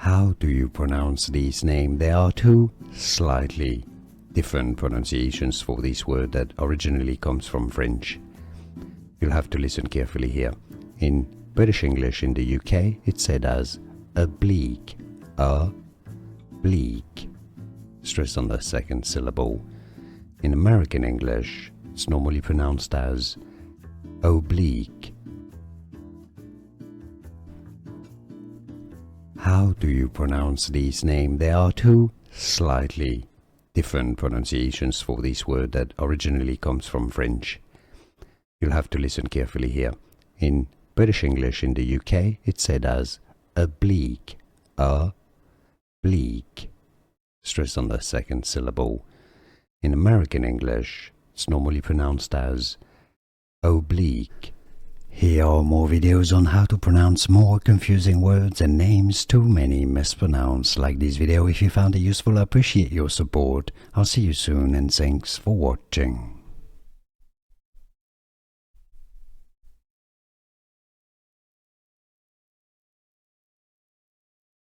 How do you pronounce these names? There are two slightly different pronunciations for this word that originally comes from French. You'll have to listen carefully here. In British English in the UK, it's said as oblique, oblique. Stress on the second syllable. In American English, it's normally pronounced as oblique. How do you pronounce these names? There are two slightly different pronunciations for this word that originally comes from French. You'll have to listen carefully here. In British English in the UK, it's said as oblique, oblique. Stress on the second syllable. In American English, it's normally pronounced as oblique. Here are more videos on how to pronounce more confusing words and names too many mispronounced. Like this video if you found it useful. I appreciate your support. I'll see you soon and thanks for watching.